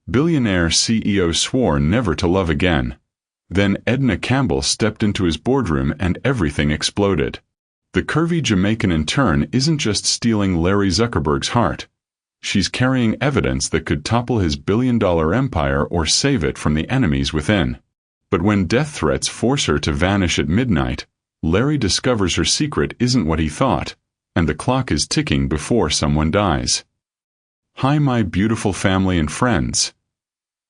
Billionaire CEO swore never to love again. Then Edna Campbell stepped into his boardroom and everything exploded. The curvy Jamaican intern isn't just stealing Larry Zuckerberg's heart. She's carrying evidence that could topple his billion-dollar empire or save it from the enemies within. But when death threats force her to vanish at midnight, Larry discovers her secret isn't what he thought, and the clock is ticking before someone dies. Hi, my beautiful family and friends.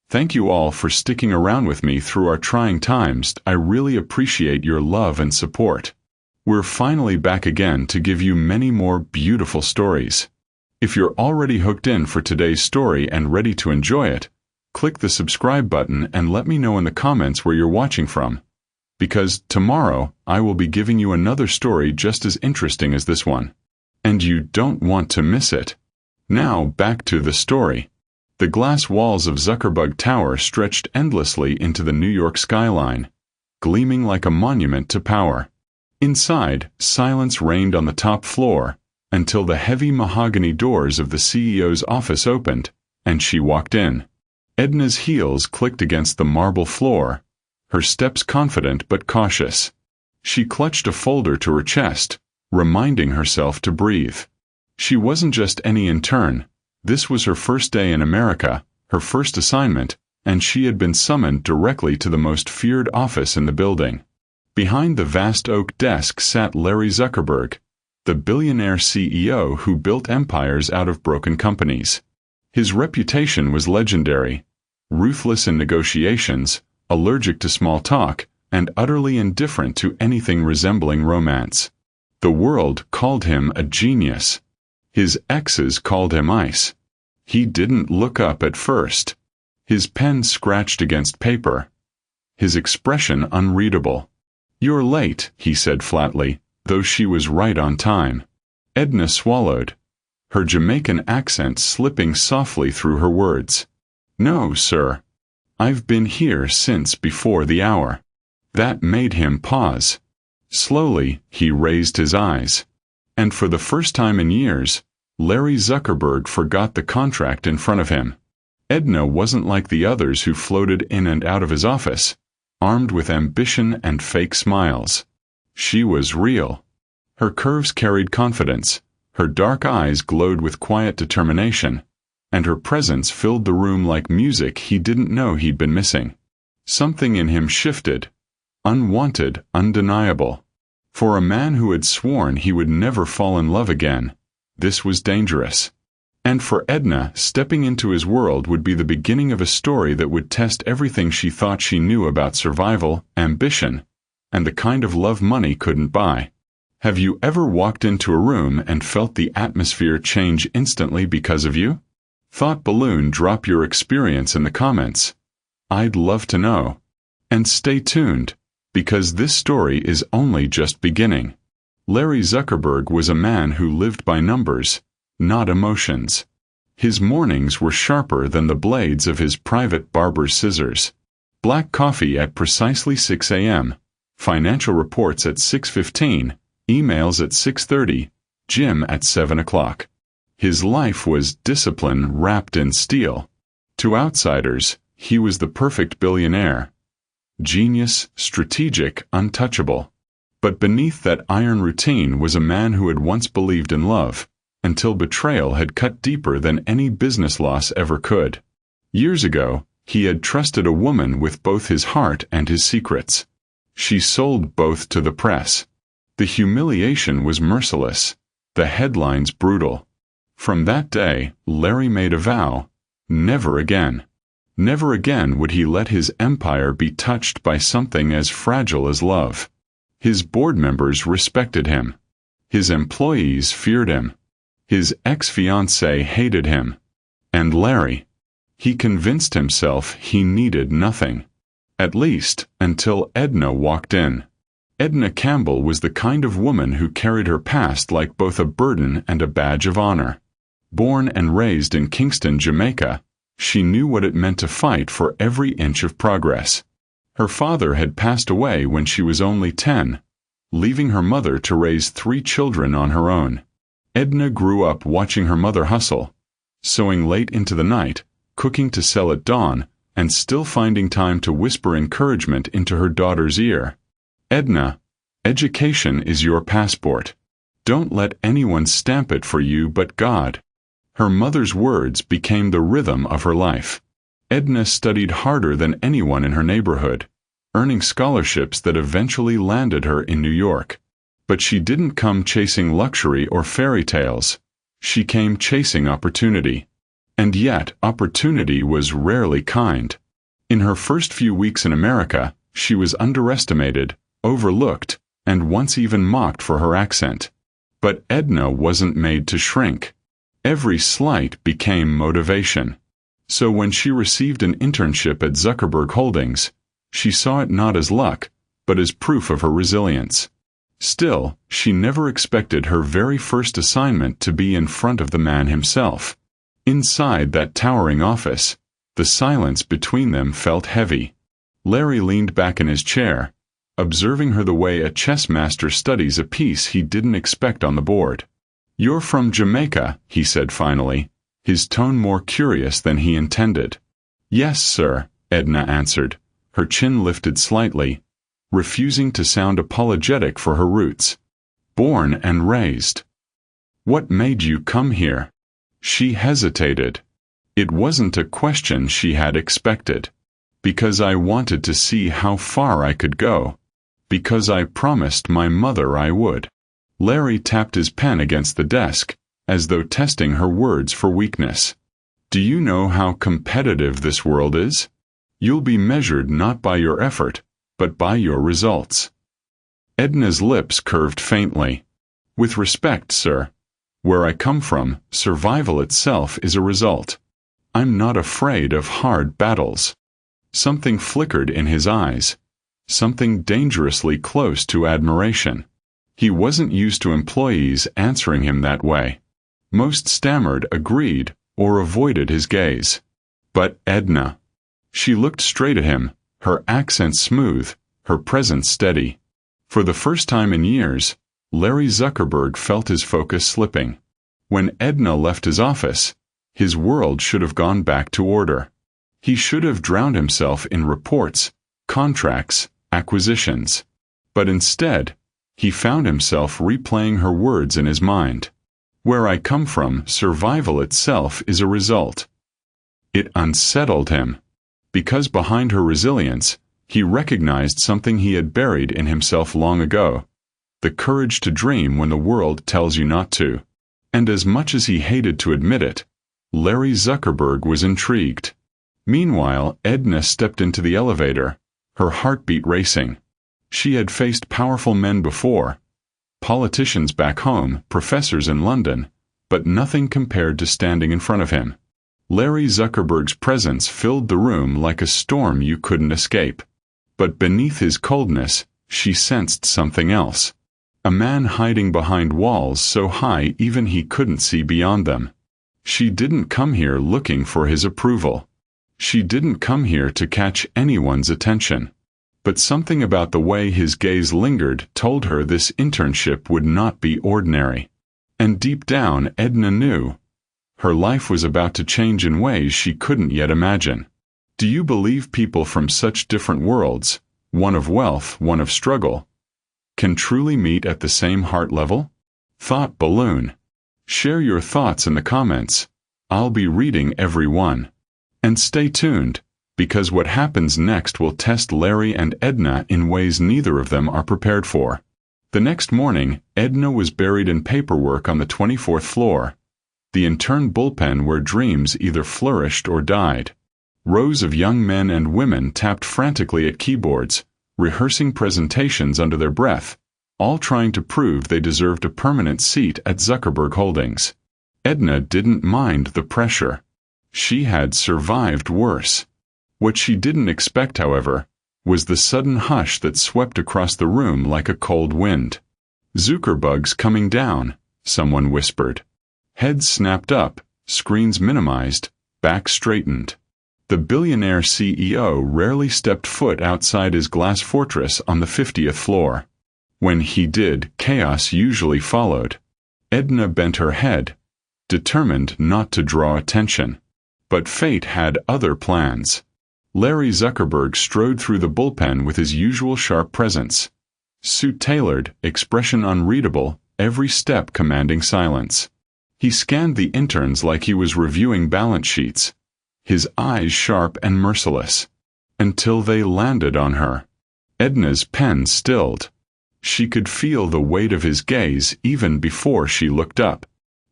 Thank you all for sticking around with me through our trying times. I really appreciate your love and support. We're finally back again to give you many more beautiful stories. If you're already hooked in for today's story and ready to enjoy it, click the subscribe button and let me know in the comments where you're watching from. Because tomorrow, I will be giving you another story just as interesting as this one. And you don't want to miss it. Now, back to the story. The glass walls of Zuckerberg Tower stretched endlessly into the New York skyline, gleaming like a monument to power. Inside, silence reigned on the top floor, until the heavy mahogany doors of the CEO's office opened, and she walked in. Edna's heels clicked against the marble floor, her steps confident but cautious. She clutched a folder to her chest, reminding herself to breathe. She wasn't just any intern. This was her first day in America, her first assignment, and she had been summoned directly to the most feared office in the building. Behind the vast oak desk sat Larry Zuckerberg, the billionaire CEO who built empires out of broken companies. His reputation was legendary: ruthless in negotiations, allergic to small talk, and utterly indifferent to anything resembling romance. The world called him a genius. His exes called him ice. He didn't look up at first. His pen scratched against paper. His expression unreadable. "You're late," he said flatly, though she was right on time. Edna swallowed, her Jamaican accent slipping softly through her words. "No, sir. I've been here since before the hour." That made him pause. Slowly, he raised his eyes. And for the first time in years, Larry Zuckerberg forgot the contract in front of him. Edna wasn't like the others who floated in and out of his office, armed with ambition and fake smiles. She was real. Her curves carried confidence, her dark eyes glowed with quiet determination, and her presence filled the room like music he didn't know he'd been missing. Something in him shifted. Unwanted, undeniable. For a man who had sworn he would never fall in love again, this was dangerous. And for Edna, stepping into his world would be the beginning of a story that would test everything she thought she knew about survival, ambition, and the kind of love money couldn't buy. Have you ever walked into a room and felt the atmosphere change instantly because of you? Thought balloon, drop your experience in the comments. I'd love to know. And stay tuned, because this story is only just beginning. Larry Zuckerberg was a man who lived by numbers, not emotions. His mornings were sharper than the blades of his private barber's scissors. Black coffee at precisely 6 a.m., financial reports at 6:15, emails at 6:30, gym at 7 o'clock. His life was discipline wrapped in steel. To outsiders, he was the perfect billionaire. Genius, strategic, untouchable. But beneath that iron routine was a man who had once believed in love, until betrayal had cut deeper than any business loss ever could. Years ago, he had trusted a woman with both his heart and his secrets. She sold both to the press. The humiliation was merciless, the headlines brutal. From that day, Larry made a vow: never again. Never again would he let his empire be touched by something as fragile as love. His board members respected him. His employees feared him. His ex-fiancée hated him. And Larry, he convinced himself he needed nothing. At least, until Edna walked in. Edna Campbell was the kind of woman who carried her past like both a burden and a badge of honor. Born and raised in Kingston, Jamaica, she knew what it meant to fight for every inch of progress. Her father had passed away when she was only 10, leaving her mother to raise 3 children on her own. Edna grew up watching her mother hustle, sewing late into the night, cooking to sell at dawn, and still finding time to whisper encouragement into her daughter's ear. Edna, education is your passport. Don't let anyone stamp it for you but God. Her mother's words became the rhythm of her life. Edna studied harder than anyone in her neighborhood, earning scholarships that eventually landed her in New York. But she didn't come chasing luxury or fairy tales. She came chasing opportunity. And yet, opportunity was rarely kind. In her first few weeks in America, she was underestimated, overlooked, and once even mocked for her accent. But Edna wasn't made to shrink. Every slight became motivation. So when she received an internship at Zuckerberg Holdings, she saw it not as luck, but as proof of her resilience. Still, she never expected her very first assignment to be in front of the man himself. Inside that towering office, the silence between them felt heavy. Larry leaned back in his chair, observing her the way a chess master studies a piece he didn't expect on the board. "You're from Jamaica," he said finally, his tone more curious than he intended. "Yes, sir," Edna answered, her chin lifted slightly, refusing to sound apologetic for her roots. "Born and raised." "What made you come here?" She hesitated. It wasn't a question she had expected. "Because I wanted to see how far I could go. Because I promised my mother I would." Larry tapped his pen against the desk, as though testing her words for weakness. "Do you know how competitive this world is? You'll be measured not by your effort, but by your results." Edna's lips curved faintly. "With respect, sir. Where I come from, survival itself is a result. I'm not afraid of hard battles." Something flickered in his eyes. Something dangerously close to admiration. He wasn't used to employees answering him that way. Most stammered, agreed, or avoided his gaze. But Edna. She looked straight at him, her accent smooth, her presence steady. For the first time in years, Larry Zuckerberg felt his focus slipping. When Edna left his office, his world should have gone back to order. He should have drowned himself in reports, contracts, acquisitions. But instead, he found himself replaying her words in his mind. "Where I come from, survival itself is a result." It unsettled him. Because behind her resilience, he recognized something he had buried in himself long ago. The courage to dream when the world tells you not to. And as much as he hated to admit it, Larry Zuckerberg was intrigued. Meanwhile, Edna stepped into the elevator, her heartbeat racing. She had faced powerful men before, politicians back home, professors in London, but nothing compared to standing in front of him. Larry Zuckerberg's presence filled the room like a storm you couldn't escape. But beneath his coldness, she sensed something else. A man hiding behind walls so high even he couldn't see beyond them. She didn't come here looking for his approval. She didn't come here to catch anyone's attention. But something about the way his gaze lingered told her this internship would not be ordinary. And deep down, Edna knew. Her life was about to change in ways she couldn't yet imagine. Do you believe people from such different worlds, one of wealth, one of struggle, can truly meet at the same heart level? Thought balloon. Share your thoughts in the comments. I'll be reading every one. And stay tuned, because what happens next will test Larry and Edna in ways neither of them are prepared for. The next morning, Edna was buried in paperwork on the 24th floor, the intern bullpen where dreams either flourished or died. Rows of young men and women tapped frantically at keyboards, rehearsing presentations under their breath, all trying to prove they deserved a permanent seat at Zuckerberg Holdings. Edna didn't mind the pressure. She had survived worse. What she didn't expect, however, was the sudden hush that swept across the room like a cold wind. "Zuckerbugs coming down," someone whispered. Heads snapped up, screens minimized, backs straightened. The billionaire CEO rarely stepped foot outside his glass fortress on the 50th floor. When he did, chaos usually followed. Edna bent her head, determined not to draw attention. But fate had other plans. Larry Zuckerberg strode through the bullpen with his usual sharp presence. Suit tailored, expression unreadable, every step commanding silence. He scanned the interns like he was reviewing balance sheets, his eyes sharp and merciless, until they landed on her. Edna's pen stilled. She could feel the weight of his gaze even before she looked up.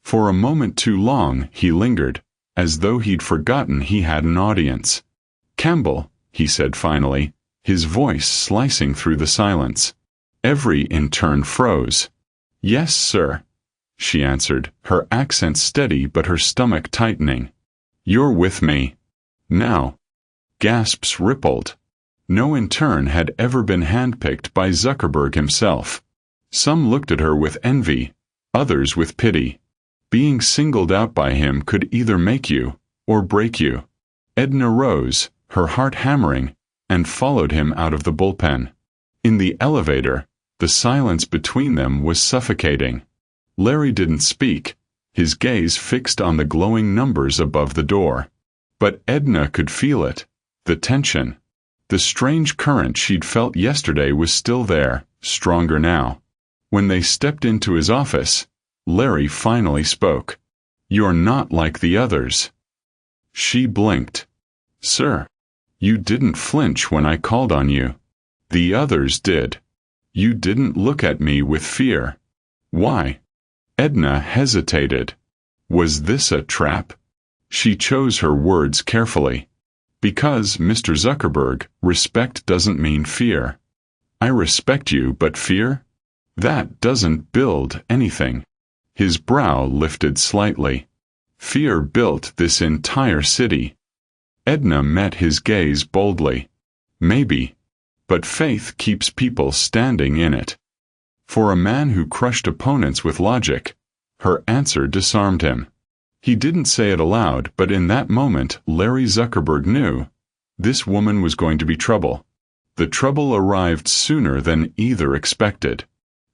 For a moment too long, he lingered, as though he'd forgotten he had an audience. "Campbell," he said finally, his voice slicing through the silence. Every intern froze. "Yes, sir," she answered, her accent steady but her stomach tightening. "You're with me. Now." Gasps rippled. No intern had ever been handpicked by Zuckerberg himself. Some looked at her with envy, others with pity. Being singled out by him could either make you or break you. Edna rose, her heart hammering, and followed him out of the bullpen. In the elevator, the silence between them was suffocating. Larry didn't speak, his gaze fixed on the glowing numbers above the door. But Edna could feel it, the tension. The strange current she'd felt yesterday was still there, stronger now. When they stepped into his office, Larry finally spoke. "You're not like the others." She blinked. "Sir, you didn't flinch when I called on you. The others did. You didn't look at me with fear." "Why?" Edna hesitated. Was this a trap? She chose her words carefully. "Because, Mr. Zuckerberg, respect doesn't mean fear." "I respect you, but fear? That doesn't build anything." His brow lifted slightly. "Fear built this entire city." Edna met his gaze boldly. "Maybe. But faith keeps people standing in it." For a man who crushed opponents with logic, her answer disarmed him. He didn't say it aloud, but in that moment Larry Zuckerberg knew this woman was going to be trouble. The trouble arrived sooner than either expected.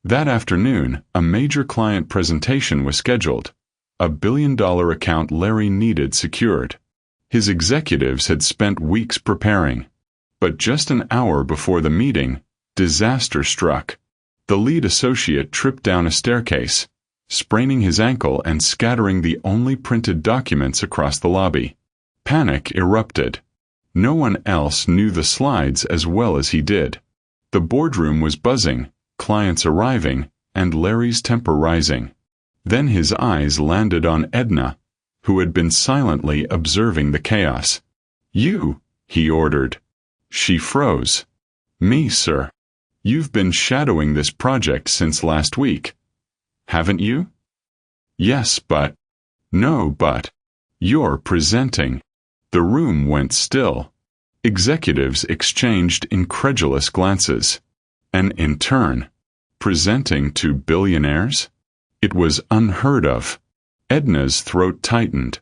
That afternoon, a major client presentation was scheduled, a billion-dollar account Larry needed secured. His executives had spent weeks preparing. But just an hour before the meeting, disaster struck. The lead associate tripped down a staircase, spraining his ankle and scattering the only printed documents across the lobby. Panic erupted. No one else knew the slides as well as he did. The boardroom was buzzing, clients arriving, and Larry's temper rising. Then his eyes landed on Edna, who had been silently observing the chaos. "You," he ordered. She froze. "Me, sir. You've been shadowing this project since last week. Haven't you?" "Yes, but..." "No, but. You're presenting." The room went still. Executives exchanged incredulous glances. An intern presenting to billionaires? It was unheard of. Edna's throat tightened.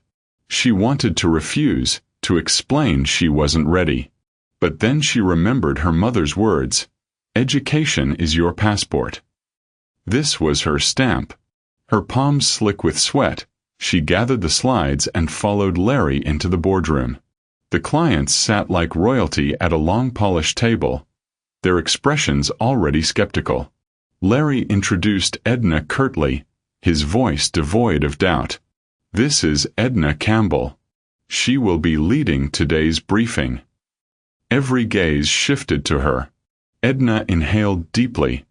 She wanted to refuse, to explain she wasn't ready. But then she remembered her mother's words, "Education is your passport." This was her stamp. Her palms slick with sweat, she gathered the slides and followed Larry into the boardroom. The clients sat like royalty at a long polished table, their expressions already skeptical. Larry introduced Edna curtly, his voice devoid of doubt. "This is Edna Campbell. She will be leading today's briefing." Every gaze shifted to her. Edna inhaled deeply,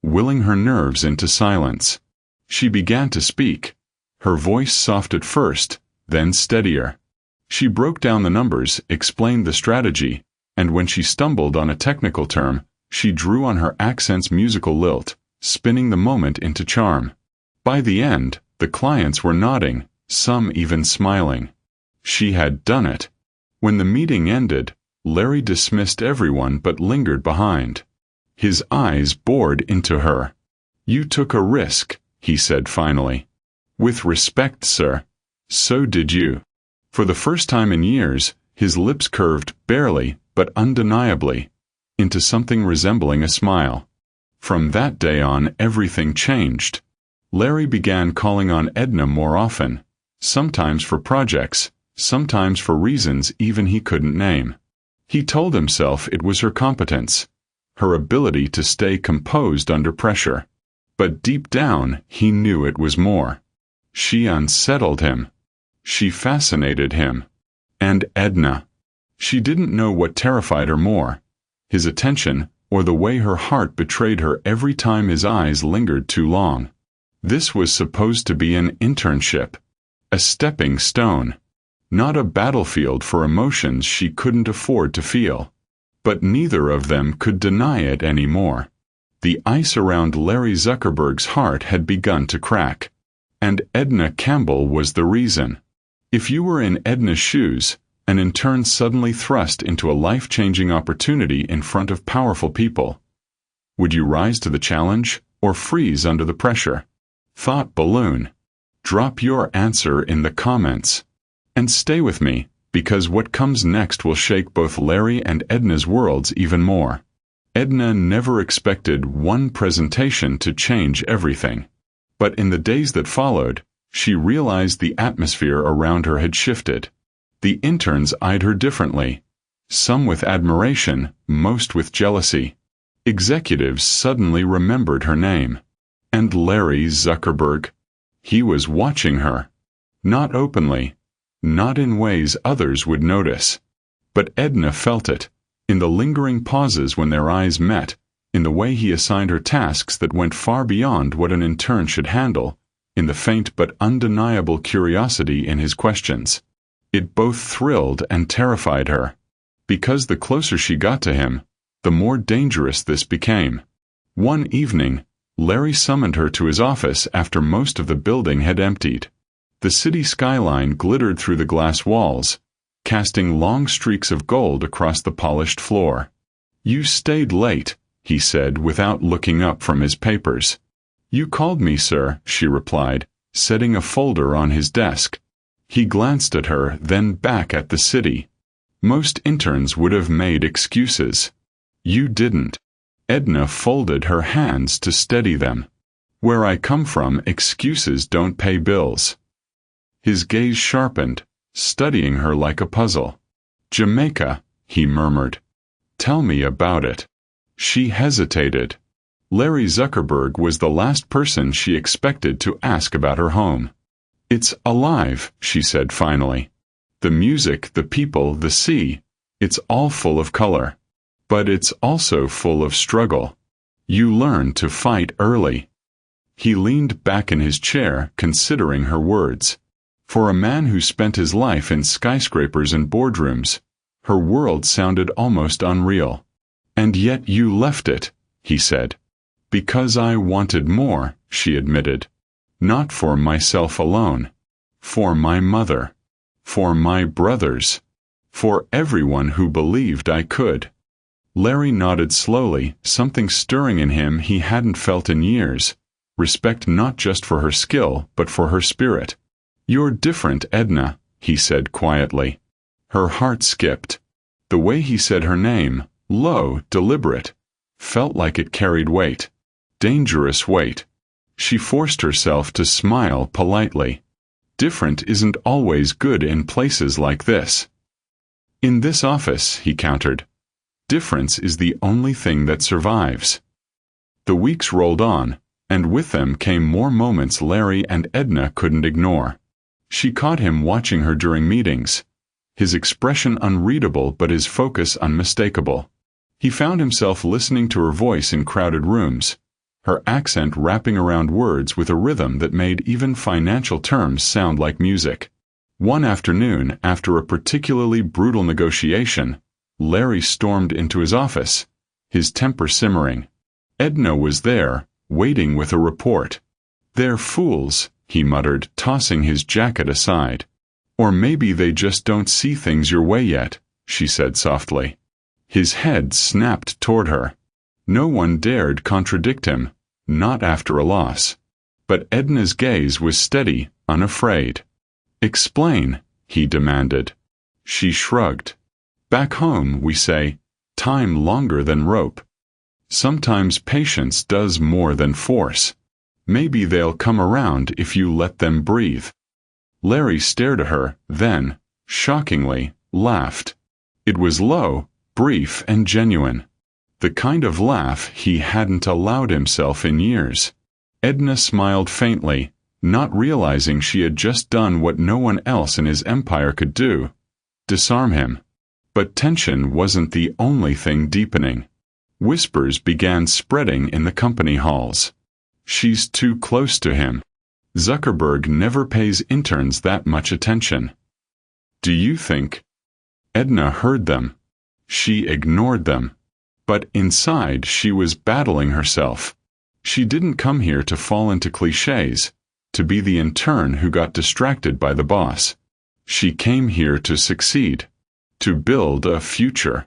willing her nerves into silence. She began to speak. Her voice soft at first, then steadier. She broke down the numbers, explained the strategy, and when she stumbled on a technical term, she drew on her accent's musical lilt, spinning the moment into charm. By the end, the clients were nodding, some even smiling. She had done it. When the meeting ended, Larry dismissed everyone but lingered behind. His eyes bored into her. "You took a risk," he said finally. "With respect, sir. So did you." For the first time in years, his lips curved barely, but undeniably, into something resembling a smile. From that day on, everything changed. Larry began calling on Edna more often, sometimes for projects, sometimes for reasons even he couldn't name. He told himself it was her competence, her ability to stay composed under pressure. But deep down, he knew it was more. She unsettled him. She fascinated him. And Edna. She didn't know what terrified her more, his attention, or the way her heart betrayed her every time his eyes lingered too long. This was supposed to be an internship, a stepping stone, not a battlefield for emotions she couldn't afford to feel. But neither of them could deny it anymore. The ice around Larry Zuckerberg's heart had begun to crack. And Edna Campbell was the reason. If you were in Edna's shoes, an intern suddenly thrust into a life-changing opportunity in front of powerful people, would you rise to the challenge, or freeze under the pressure? Thought balloon. Drop your answer in the comments. And stay with me, because what comes next will shake both Larry and Edna's worlds even more. Edna never expected one presentation to change everything. But in the days that followed, she realized the atmosphere around her had shifted. The interns eyed her differently, some with admiration, most with jealousy. Executives suddenly remembered her name. And Larry Zuckerberg? He was watching her. Not openly, not in ways others would notice. But Edna felt it, in the lingering pauses when their eyes met, in the way he assigned her tasks that went far beyond what an intern should handle, in the faint but undeniable curiosity in his questions. It both thrilled and terrified her. Because the closer she got to him, the more dangerous this became. One evening, Larry summoned her to his office after most of the building had emptied. The city skyline glittered through the glass walls, casting long streaks of gold across the polished floor. "You stayed late," he said without looking up from his papers. "You called me, sir," she replied, setting a folder on his desk. He glanced at her, then back at the city. Most interns would have made excuses. You didn't. Edna folded her hands to steady them. "Where I come from, excuses don't pay bills." His gaze sharpened, studying her like a puzzle. "Jamaica," he murmured. "Tell me about it." She hesitated. Larry Zuckerberg was the last person she expected to ask about her home. "It's alive," she said finally. "The music, the people, the sea, it's all full of color. But it's also full of struggle. You learn to fight early." He leaned back in his chair, considering her words. For a man who spent his life in skyscrapers and boardrooms, her world sounded almost unreal. "And yet you left it," he said. "Because I wanted more," she admitted. "Not for myself alone. For my mother. For my brothers. For everyone who believed I could." Larry nodded slowly, something stirring in him he hadn't felt in years. Respect not just for her skill, but for her spirit. "You're different, Edna," he said quietly. Her heart skipped. The way he said her name, low, deliberate, felt like it carried weight. Dangerous weight. She forced herself to smile politely. Different isn't always good in places like this. "In this office," he countered, "difference is the only thing that survives." The weeks rolled on, and with them came more moments Larry and Edna couldn't ignore. She caught him watching her during meetings, his expression unreadable but his focus unmistakable. He found himself listening to her voice in crowded rooms, her accent wrapping around words with a rhythm that made even financial terms sound like music. One afternoon, after a particularly brutal negotiation, Larry stormed into his office, his temper simmering. Edna was there, waiting with a report. "They're fools," he muttered, tossing his jacket aside. "Or maybe they just don't see things your way yet," she said softly. His head snapped toward her. No one dared contradict him, not after a loss. But Edna's gaze was steady, unafraid. "Explain," he demanded. She shrugged. "Back home, we say, time longer than rope. Sometimes patience does more than force. Maybe they'll come around if you let them breathe." Larry stared at her, then, shockingly, laughed. It was low, brief, and genuine. The kind of laugh he hadn't allowed himself in years. Edna smiled faintly, not realizing she had just done what no one else in his empire could do: disarm him. But tension wasn't the only thing deepening. Whispers began spreading in the company halls. She's too close to him. Zuckerberg never pays interns that much attention. Do you think? Edna heard them. She ignored them. But inside she was battling herself. She didn't come here to fall into cliches, to be the intern who got distracted by the boss. She came here to succeed, to build a future,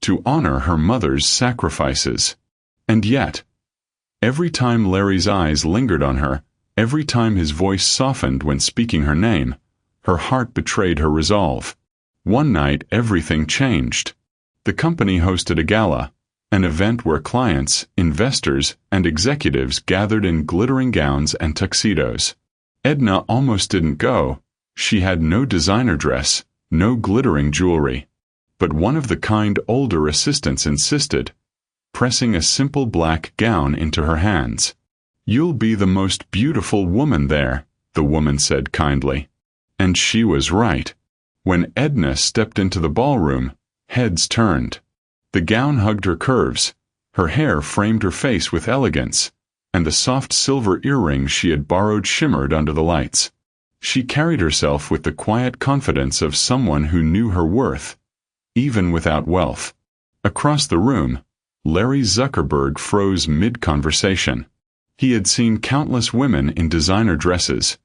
to honor her mother's sacrifices. And yet, every time Larry's eyes lingered on her, every time his voice softened when speaking her name, her heart betrayed her resolve. One night everything changed. The company hosted a gala, an event where clients, investors, and executives gathered in glittering gowns and tuxedos. Edna almost didn't go. She had no designer dress, no glittering jewelry. But one of the kind older assistants insisted, pressing a simple black gown into her hands. "You'll be the most beautiful woman there," the woman said kindly. And she was right. When Edna stepped into the ballroom, heads turned. The gown hugged her curves, her hair framed her face with elegance, and the soft silver earrings she had borrowed shimmered under the lights. She carried herself with the quiet confidence of someone who knew her worth, even without wealth. Across the room, Larry Zuckerberg froze mid-conversation. He had seen countless women in designer dresses,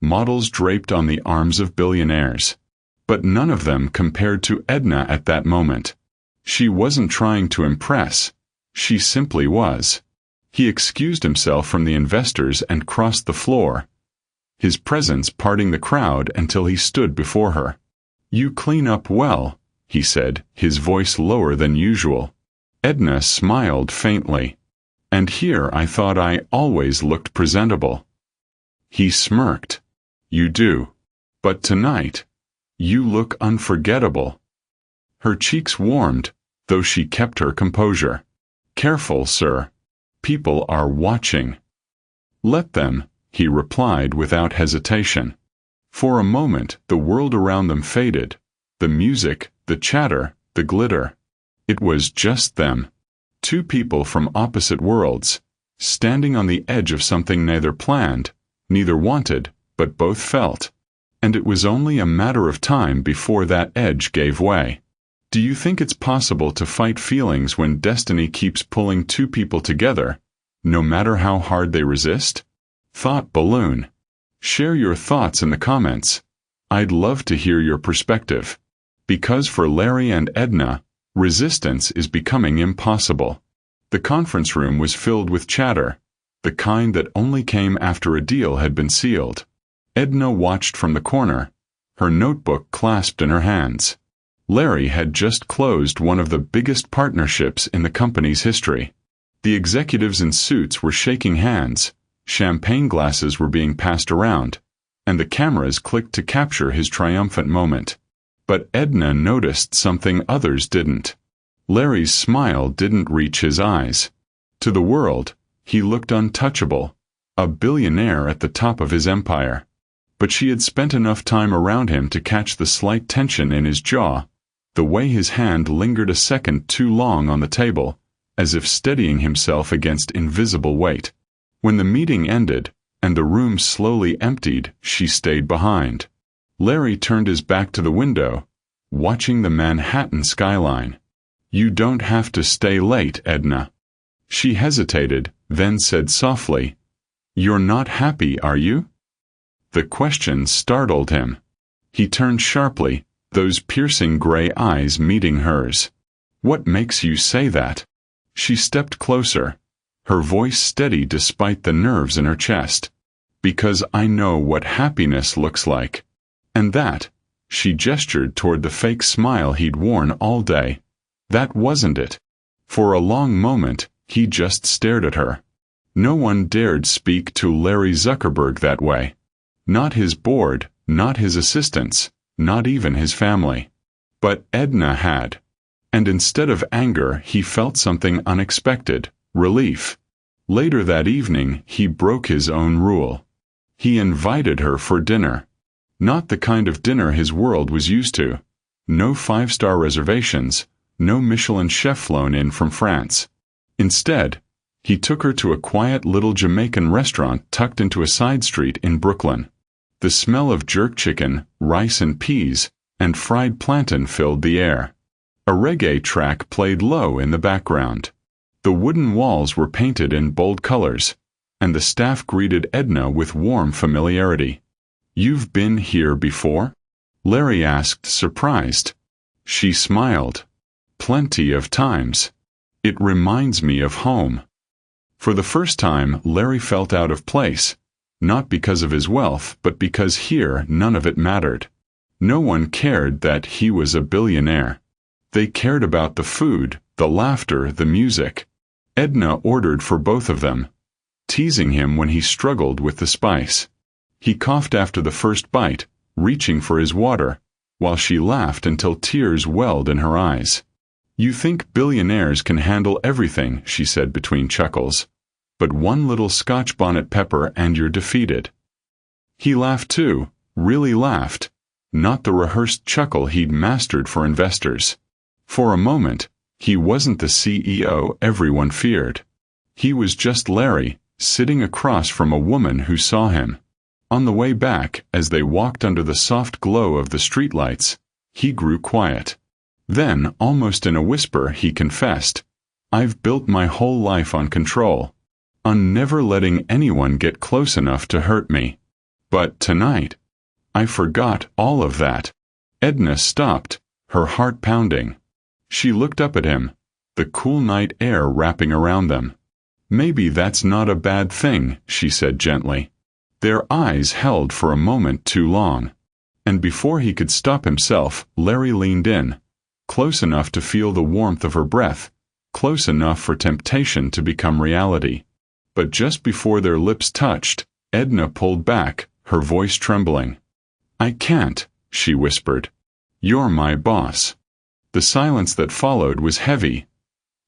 models draped on the arms of billionaires. But none of them compared to Edna at that moment. She wasn't trying to impress. She simply was. He excused himself from the investors and crossed the floor, his presence parting the crowd until he stood before her. "You clean up well," he said, his voice lower than usual. Edna smiled faintly. "And here I thought I always looked presentable." He smirked. "You do. But tonight, you look unforgettable." Her cheeks warmed, though she kept her composure. "Careful, sir. People are watching." "Let them," he replied without hesitation. For a moment, the world around them faded. The music, the chatter, the glitter. It was just them. Two people from opposite worlds, standing on the edge of something neither planned, neither wanted, but both felt. And it was only a matter of time before that edge gave way. Do you think it's possible to fight feelings when destiny keeps pulling two people together, no matter how hard they resist? Thought balloon. Share your thoughts in the comments. I'd love to hear your perspective. Because for Larry and Edna, resistance is becoming impossible. The conference room was filled with chatter, the kind that only came after a deal had been sealed. Edna watched from the corner, her notebook clasped in her hands. Larry had just closed one of the biggest partnerships in the company's history. The executives in suits were shaking hands, champagne glasses were being passed around, and the cameras clicked to capture his triumphant moment. But Edna noticed something others didn't. Larry's smile didn't reach his eyes. To the world, he looked untouchable, a billionaire at the top of his empire. But she had spent enough time around him to catch the slight tension in his jaw, the way his hand lingered a second too long on the table, as if steadying himself against invisible weight. When the meeting ended, and the room slowly emptied, she stayed behind. Larry turned his back to the window, watching the Manhattan skyline. "You don't have to stay late, Edna." She hesitated, then said softly, "You're not happy, are you?" The question startled him. He turned sharply, those piercing gray eyes meeting hers. "What makes you say that?" She stepped closer, her voice steady despite the nerves in her chest. "Because I know what happiness looks like. And that," she gestured toward the fake smile he'd worn all day, "that wasn't it." For a long moment, he just stared at her. No one dared speak to Larry Zuckerberg that way. Not his board, not his assistants, not even his family. But Edna had. And instead of anger, he felt something unexpected, relief. Later that evening, he broke his own rule. He invited her for dinner. Not the kind of dinner his world was used to. No five-star reservations, no Michelin chef flown in from France. Instead, he took her to a quiet little Jamaican restaurant tucked into a side street in Brooklyn. The smell of jerk chicken, rice and peas, and fried plantain filled the air. A reggae track played low in the background. The wooden walls were painted in bold colors, and the staff greeted Edna with warm familiarity. "You've been here before?" Larry asked, surprised. She smiled. "Plenty of times. It reminds me of home." For the first time, Larry felt out of place, not because of his wealth, but because here none of it mattered. No one cared that he was a billionaire. They cared about the food, the laughter, the music. Edna ordered for both of them, teasing him when he struggled with the spice. He coughed after the first bite, reaching for his water, while she laughed until tears welled in her eyes. "You think billionaires can handle everything," she said between chuckles. "But one little Scotch bonnet pepper and you're defeated." He laughed too, really laughed, not the rehearsed chuckle he'd mastered for investors. For a moment, he wasn't the CEO everyone feared. He was just Larry, sitting across from a woman who saw him. On the way back, as they walked under the soft glow of the streetlights, he grew quiet. Then, almost in a whisper, he confessed, "I've built my whole life on control, on never letting anyone get close enough to hurt me. But tonight, I forgot all of that." Edna stopped, her heart pounding. She looked up at him, the cool night air wrapping around them. "Maybe that's not a bad thing," she said gently. Their eyes held for a moment too long. And before he could stop himself, Larry leaned in, close enough to feel the warmth of her breath, close enough for temptation to become reality. But just before their lips touched, Edna pulled back, her voice trembling. "I can't," she whispered. "You're my boss." The silence that followed was heavy,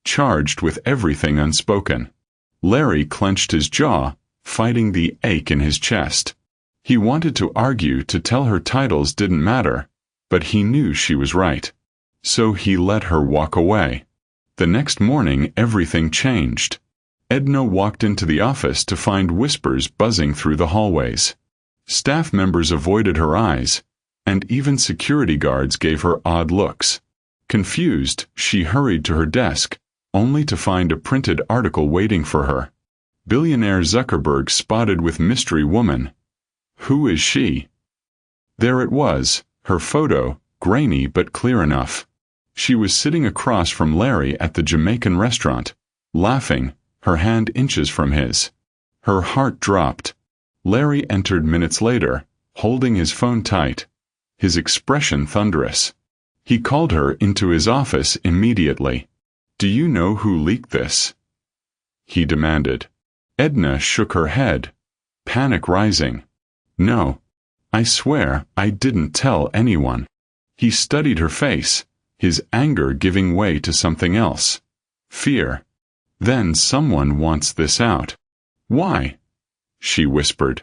charged with everything unspoken. Larry clenched his jaw, fighting the ache in his chest. He wanted to argue, to tell her titles didn't matter, but he knew she was right. So he let her walk away. The next morning, everything changed. Edna walked into the office to find whispers buzzing through the hallways. Staff members avoided her eyes, and even security guards gave her odd looks. Confused, she hurried to her desk, only to find a printed article waiting for her. "Billionaire Zuckerberg spotted with mystery woman. Who is she?" There it was, her photo, grainy but clear enough. She was sitting across from Larry at the Jamaican restaurant, laughing, her hand inches from his. Her heart dropped. Larry entered minutes later, holding his phone tight, his expression thunderous. He called her into his office immediately. "Do you know who leaked this?" he demanded. Edna shook her head, panic rising. "No. I swear I didn't tell anyone." He studied her face, his anger giving way to something else. Fear. "Then someone wants this out." "Why?" she whispered.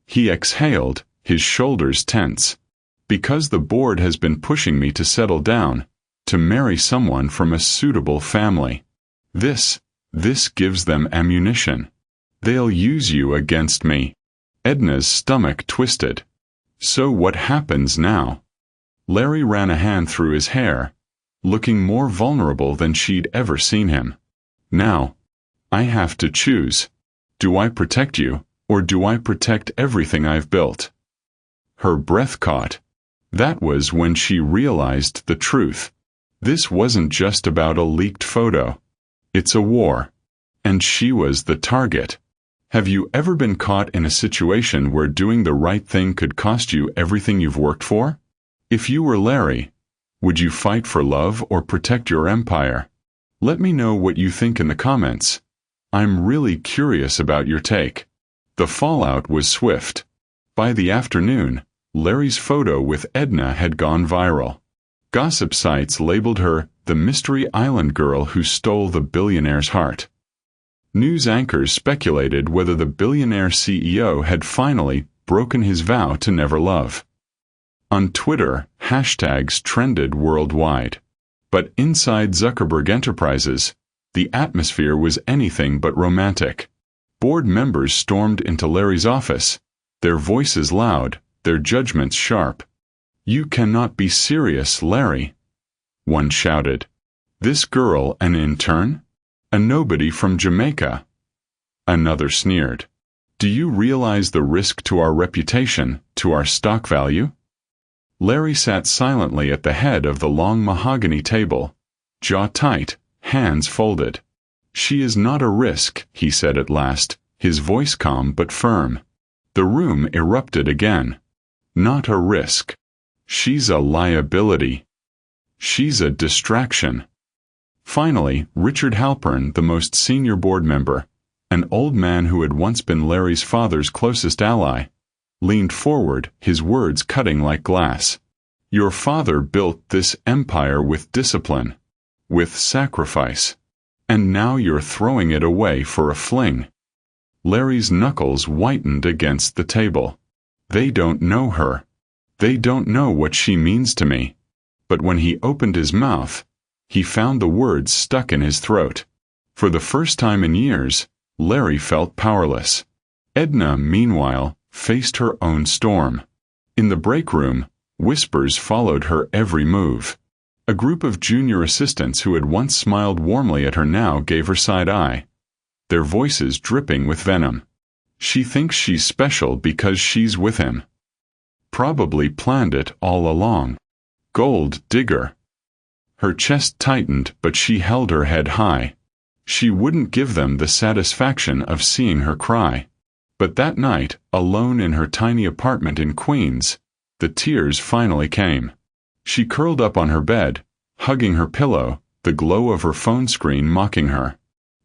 He exhaled, his shoulders tense. "Because the board has been pushing me to settle down, to marry someone from a suitable family. This gives them ammunition. They'll use you against me." Edna's stomach twisted. "So what happens now?" Larry ran a hand through his hair, looking more vulnerable than she'd ever seen him. "Now, I have to choose. Do I protect you, or do I protect everything I've built?" Her breath caught. That was when she realized the truth. This wasn't just about a leaked photo. It's a war. And she was the target. Have you ever been caught in a situation where doing the right thing could cost you everything you've worked for? If you were Larry, would you fight for love or protect your empire? Let me know what you think in the comments. I'm really curious about your take. The fallout was swift. By the afternoon, Larry's photo with Edna had gone viral. Gossip sites labeled her the Mystery Island girl who stole the billionaire's heart. News anchors speculated whether the billionaire CEO had finally broken his vow to never love. On Twitter, hashtags trended worldwide. But inside Zuckerberg Enterprises, the atmosphere was anything but romantic. Board members stormed into Larry's office, their voices loud, their judgments sharp. "You cannot be serious, Larry," one shouted. "This girl an intern? A nobody from Jamaica?" Another sneered. "Do you realize the risk to our reputation, to our stock value?" Larry sat silently at the head of the long mahogany table, jaw tight, hands folded. "She is not a risk," he said at last, his voice calm but firm. The room erupted again. "Not a risk. She's a liability. She's a distraction." Finally, Richard Halpern, the most senior board member, an old man who had once been Larry's father's closest ally, leaned forward, his words cutting like glass. "Your father built this empire with discipline, with sacrifice, and now you're throwing it away for a fling." Larry's knuckles whitened against the table. "They don't know her. They don't know what she means to me." But when he opened his mouth, he found the words stuck in his throat. For the first time in years, Larry felt powerless. Edna, meanwhile, faced her own storm. In the break room, whispers followed her every move. A group of junior assistants who had once smiled warmly at her now gave her side eye, their voices dripping with venom. "She thinks she's special because she's with him. Probably planned it all along. Gold digger." Her chest tightened, but she held her head high. She wouldn't give them the satisfaction of seeing her cry. But that night, alone in her tiny apartment in Queens, the tears finally came. She curled up on her bed, hugging her pillow, the glow of her phone screen mocking her.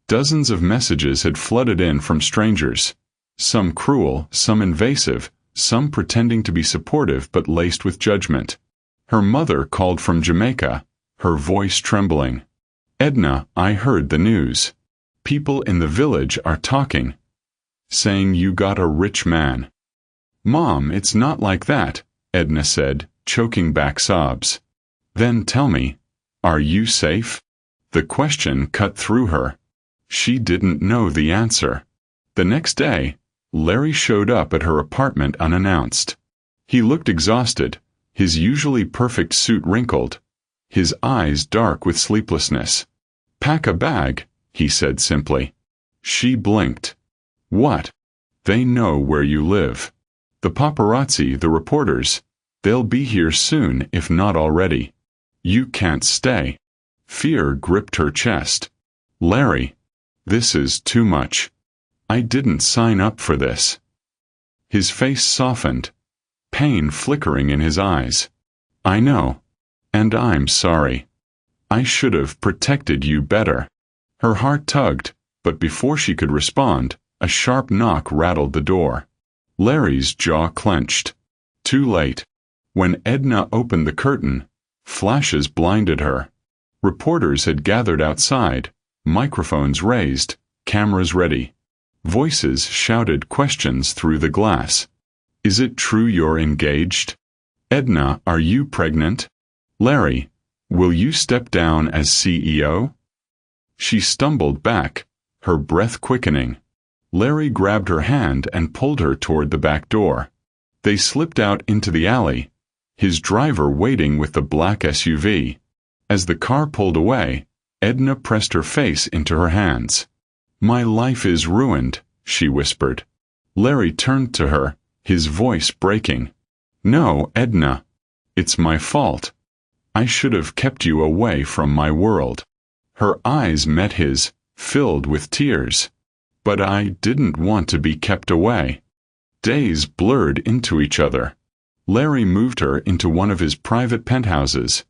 Dozens of messages had flooded in from strangers, some cruel, some invasive, some pretending to be supportive but laced with judgment. Her mother called from Jamaica, her voice trembling. "Edna, I heard the news. People in the village are talking, saying you got a rich man." "Mom, it's not like that," Edna said, choking back sobs. "Then tell me, are you safe?" The question cut through her. She didn't know the answer. The next day, Larry showed up at her apartment unannounced. He looked exhausted, his usually perfect suit wrinkled, his eyes dark with sleeplessness. "Pack a bag," he said simply. She blinked. "What?" "They know where you live. The paparazzi, the reporters, they'll be here soon if not already. You can't stay." Fear gripped her chest. "Larry, this is too much. I didn't sign up for this." His face softened, pain flickering in his eyes. "I know. And I'm sorry. I should have protected you better." Her heart tugged, but before she could respond, a sharp knock rattled the door. Larry's jaw clenched. Too late. When Edna opened the curtain, flashes blinded her. Reporters had gathered outside, microphones raised, cameras ready. Voices shouted questions through the glass. "Is it true you're engaged? Edna, are you pregnant? Larry, will you step down as CEO?" She stumbled back, her breath quickening. Larry grabbed her hand and pulled her toward the back door. They slipped out into the alley, his driver waiting with the black SUV. As the car pulled away, Edna pressed her face into her hands. "My life is ruined," she whispered. Larry turned to her, his voice breaking. "No, Edna. It's my fault. I should have kept you away from my world." Her eyes met his, filled with tears. "But I didn't want to be kept away." Days blurred into each other. Larry moved her into one of his private penthouses,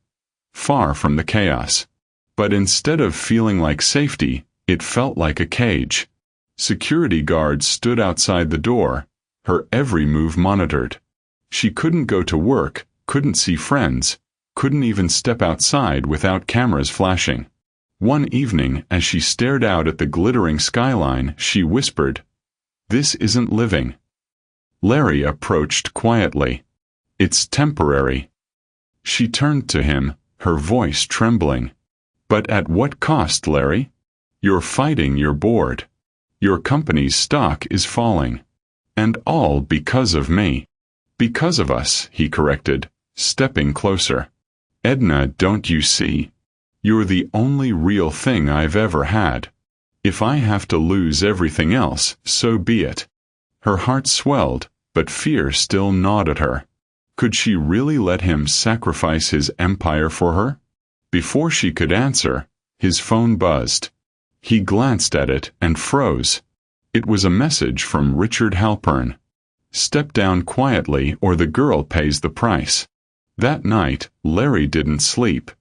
far from the chaos. But instead of feeling like safety, it felt like a cage. Security guards stood outside the door, her every move monitored. She couldn't go to work, couldn't see friends, couldn't even step outside without cameras flashing. One evening, as she stared out at the glittering skyline, she whispered, "This isn't living." Larry approached quietly. "It's temporary." She turned to him, her voice trembling. "But at what cost, Larry? You're fighting your board. Your company's stock is falling. And all because of me." "Because of us," he corrected, stepping closer. "Edna, don't you see? You're the only real thing I've ever had. If I have to lose everything else, so be it." Her heart swelled, but fear still gnawed at her. Could she really let him sacrifice his empire for her? Before she could answer, his phone buzzed. He glanced at it and froze. It was a message from Richard Halpern. "Step down quietly or the girl pays the price." That night, Larry didn't sleep.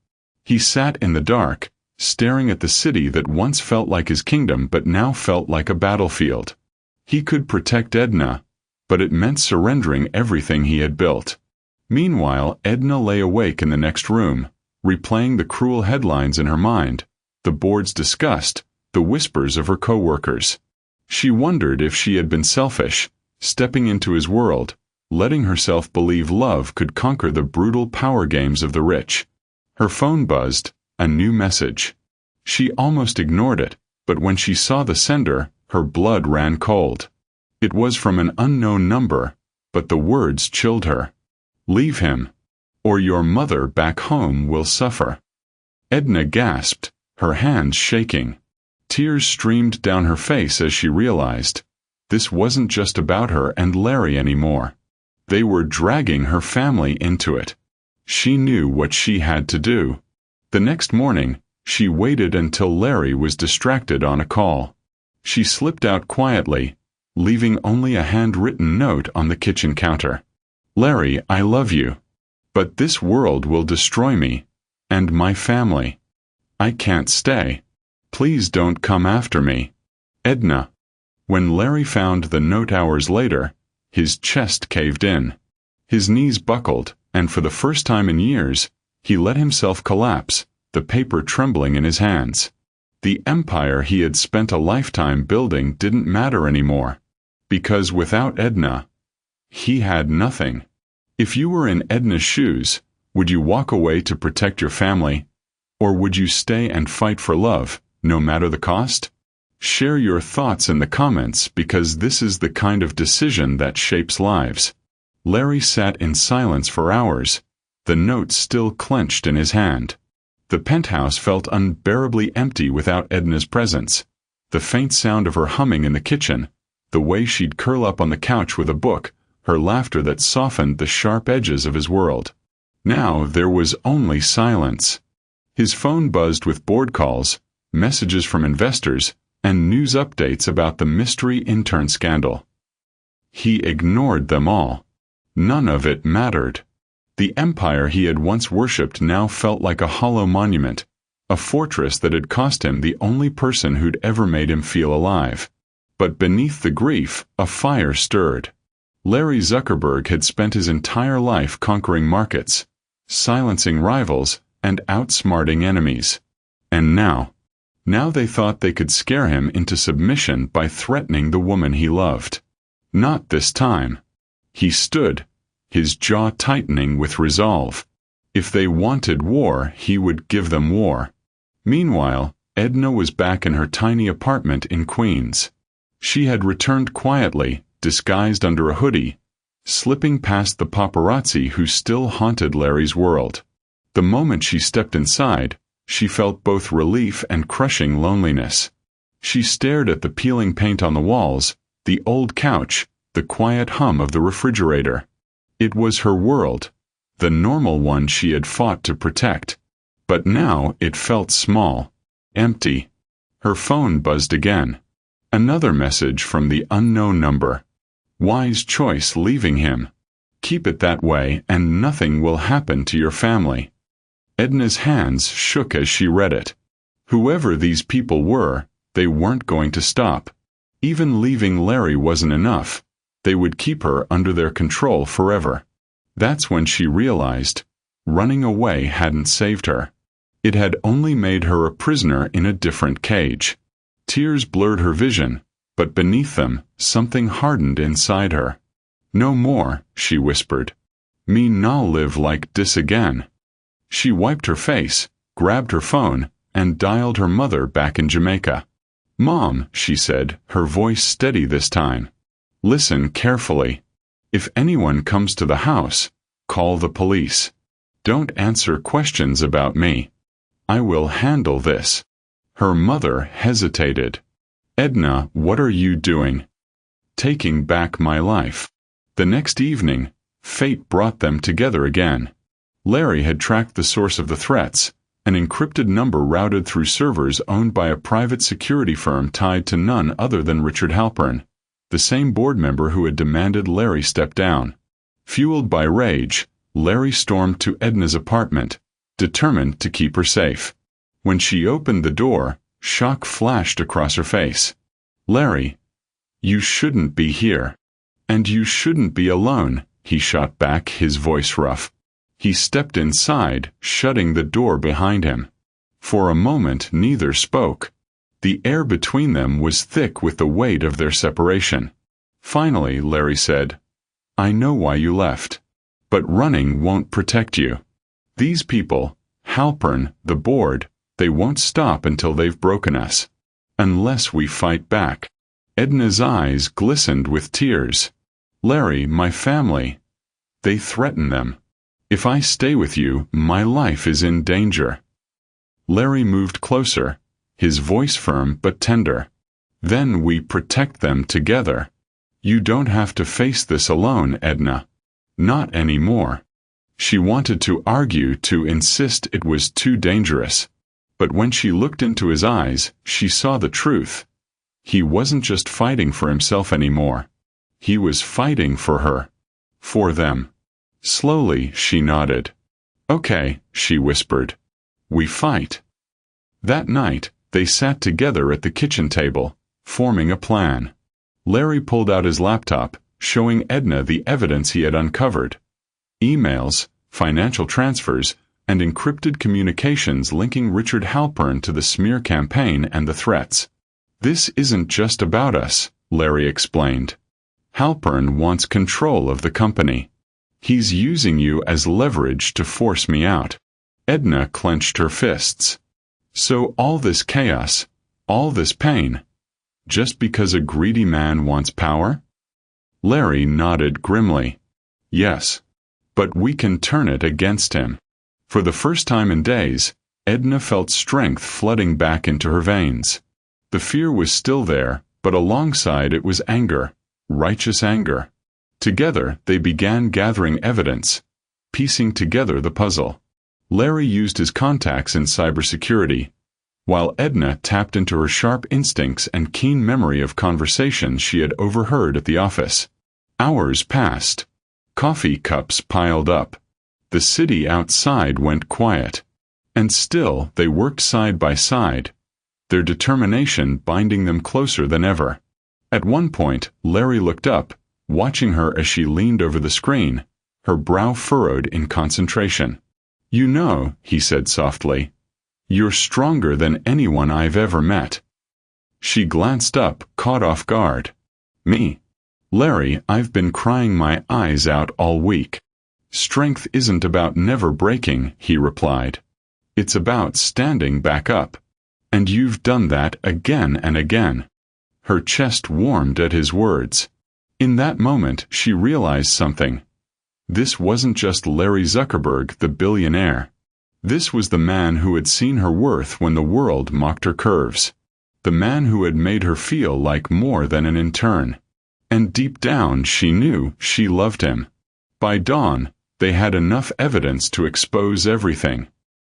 He sat in the dark, staring at the city that once felt like his kingdom but now felt like a battlefield. He could protect Edna, but it meant surrendering everything he had built. Meanwhile, Edna lay awake in the next room, replaying the cruel headlines in her mind, the board's disgust, the whispers of her co-workers. She wondered if she had been selfish, stepping into his world, letting herself believe love could conquer the brutal power games of the rich. Her phone buzzed, a new message. She almost ignored it, but when she saw the sender, her blood ran cold. It was from an unknown number, but the words chilled her. "Leave him, or your mother back home will suffer." Edna gasped, her hands shaking. Tears streamed down her face as she realized this wasn't just about her and Larry anymore. They were dragging her family into it. She knew what she had to do. The next morning, she waited until Larry was distracted on a call. She slipped out quietly, leaving only a handwritten note on the kitchen counter. "Larry, I love you. But this world will destroy me. And my family. I can't stay. Please don't come after me. Edna." When Larry found the note hours later, his chest caved in. His knees buckled, and for the first time in years, he let himself collapse, the paper trembling in his hands. The empire he had spent a lifetime building didn't matter anymore. Because without Edna, he had nothing. If you were in Edna's shoes, would you walk away to protect your family? Or would you stay and fight for love, no matter the cost? Share your thoughts in the comments because this is the kind of decision that shapes lives. Larry sat in silence for hours, the note still clenched in his hand. The penthouse felt unbearably empty without Edna's presence. The faint sound of her humming in the kitchen, the way she'd curl up on the couch with a book, her laughter that softened the sharp edges of his world. Now there was only silence. His phone buzzed with board calls, messages from investors, and news updates about the mystery intern scandal. He ignored them all. None of it mattered. The empire he had once worshipped now felt like a hollow monument, a fortress that had cost him the only person who'd ever made him feel alive. But beneath the grief, a fire stirred. Larry Zuckerberg had spent his entire life conquering markets, silencing rivals, and outsmarting enemies. And now they thought they could scare him into submission by threatening the woman he loved. Not this time. He stood, his jaw tightening with resolve. If they wanted war, he would give them war. Meanwhile, Edna was back in her tiny apartment in Queens. She had returned quietly, disguised under a hoodie, slipping past the paparazzi who still haunted Larry's world. The moment she stepped inside, she felt both relief and crushing loneliness. She stared at the peeling paint on the walls, the old couch, the quiet hum of the refrigerator. It was her world, the normal one she had fought to protect. But now it felt small, empty. Her phone buzzed again. Another message from the unknown number. "Wise choice leaving him. Keep it that way and nothing will happen to your family." Edna's hands shook as she read it. Whoever these people were, they weren't going to stop. Even leaving Larry wasn't enough. They would keep her under their control forever. That's when she realized running away hadn't saved her. It had only made her a prisoner in a different cage. Tears blurred her vision, but beneath them, something hardened inside her. "No more," she whispered. "Me nah live like dis again." She wiped her face, grabbed her phone, and dialed her mother back in Jamaica. "Mom," she said, her voice steady this time. "Listen carefully. If anyone comes to the house, call the police. Don't answer questions about me. I will handle this." Her mother hesitated. "Edna, what are you doing?" "Taking back my life." The next evening, fate brought them together again. Larry had tracked the source of the threats, an encrypted number routed through servers owned by a private security firm tied to none other than Richard Halpern, the same board member who had demanded Larry step down. Fueled by rage, Larry stormed to Edna's apartment, determined to keep her safe. When she opened the door, shock flashed across her face. "Larry, you shouldn't be here. And you shouldn't be alone," he shot back, his voice rough. He stepped inside, shutting the door behind him. For a moment neither spoke. The air between them was thick with the weight of their separation. Finally, Larry said, "I know why you left. But running won't protect you. These people, Halpern, the board, they won't stop until they've broken us. Unless we fight back." Edna's eyes glistened with tears. "Larry, my family. They threaten them. If I stay with you, my life is in danger." Larry moved closer, his voice firm but tender. "Then we protect them together. You don't have to face this alone, Edna. Not anymore." She wanted to argue, to insist it was too dangerous. But when she looked into his eyes, she saw the truth. He wasn't just fighting for himself anymore. He was fighting for her. For them. Slowly, she nodded. "Okay," she whispered. "We fight." That night, they sat together at the kitchen table, forming a plan. Larry pulled out his laptop, showing Edna the evidence he had uncovered. Emails, financial transfers, and encrypted communications linking Richard Halpern to the smear campaign and the threats. "This isn't just about us," Larry explained. "Halpern wants control of the company. He's using you as leverage to force me out." Edna clenched her fists. "So all this chaos, all this pain, just because a greedy man wants power?" Larry nodded grimly. "Yes. But we can turn it against him." For the first time in days, Edna felt strength flooding back into her veins. The fear was still there, but alongside it was anger, righteous anger. Together, they began gathering evidence, piecing together the puzzle. Larry used his contacts in cybersecurity, while Edna tapped into her sharp instincts and keen memory of conversations she had overheard at the office. Hours passed. Coffee cups piled up. The city outside went quiet. And still they worked side by side, their determination binding them closer than ever. At one point, Larry looked up, watching her as she leaned over the screen, her brow furrowed in concentration. "You know," he said softly, "you're stronger than anyone I've ever met." She glanced up, caught off guard. "Me? Larry, I've been crying my eyes out all week." "Strength isn't about never breaking," he replied. "It's about standing back up. And you've done that again and again." Her chest warmed at his words. In that moment, she realized something. This wasn't just Larry Zuckerberg, the billionaire. This was the man who had seen her worth when the world mocked her curves. The man who had made her feel like more than an intern. And deep down, she knew she loved him. By dawn, they had enough evidence to expose everything.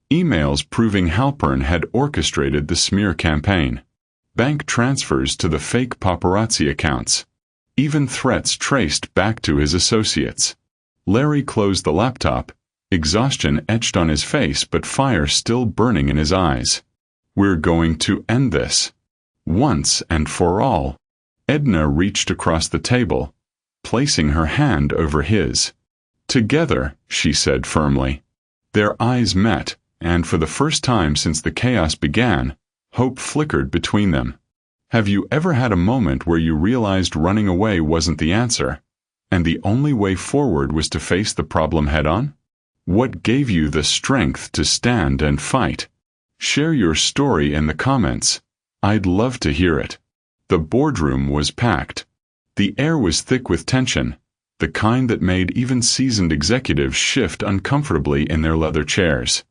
Emails proving Halpern had orchestrated the smear campaign. Bank transfers to the fake paparazzi accounts. Even threats traced back to his associates. Larry closed the laptop, exhaustion etched on his face but fire still burning in his eyes. "We're going to end this. Once and for all." Edna reached across the table, placing her hand over his. Together, she said firmly. Their eyes met, and for the first time since the chaos began, hope flickered between them. Have you ever had a moment where you realized running away wasn't the answer, and the only way forward was to face the problem head-on? What gave you the strength to stand and fight? Share your story in the comments. I'd love to hear it. The boardroom was packed. The air was thick with tension, the kind that made even seasoned executives shift uncomfortably in their leather chairs.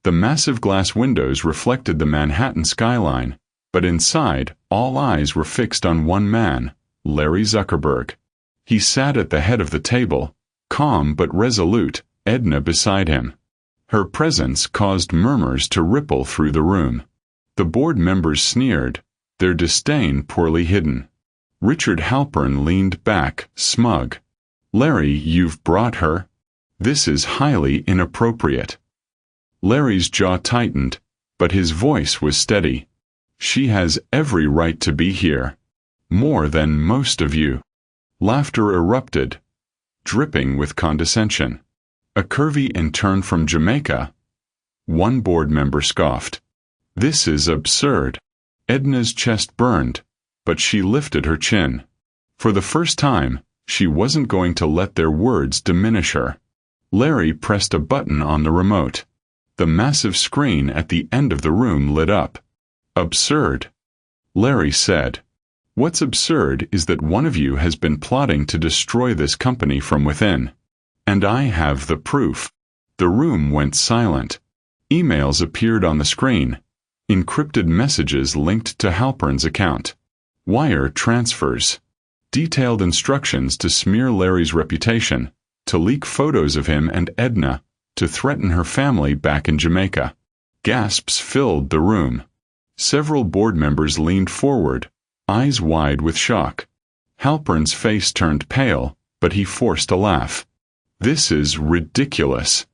The massive glass windows reflected the Manhattan skyline, but inside, all eyes were fixed on one man, Larry Zuckerberg. He sat at the head of the table, calm but resolute, Edna beside him. Her presence caused murmurs to ripple through the room. The board members sneered, their disdain poorly hidden. Richard Halpern leaned back, smug. Larry, you've brought her. This is highly inappropriate. Larry's jaw tightened, but his voice was steady. She has every right to be here. More than most of you. Laughter erupted, dripping with condescension. A curvy intern from Jamaica. One board member scoffed. This is absurd. Edna's chest burned, but she lifted her chin. For the first time, she wasn't going to let their words diminish her. Larry pressed a button on the remote. The massive screen at the end of the room lit up. Absurd. Larry said. What's absurd is that one of you has been plotting to destroy this company from within. And I have the proof. The room went silent. Emails appeared on the screen. Encrypted messages linked to Halpern's account. Wire transfers. Detailed instructions to smear Larry's reputation, to leak photos of him and Edna, to threaten her family back in Jamaica. Gasps filled the room. Several board members leaned forward, eyes wide with shock. Halpern's face turned pale, but he forced a laugh. This is ridiculous.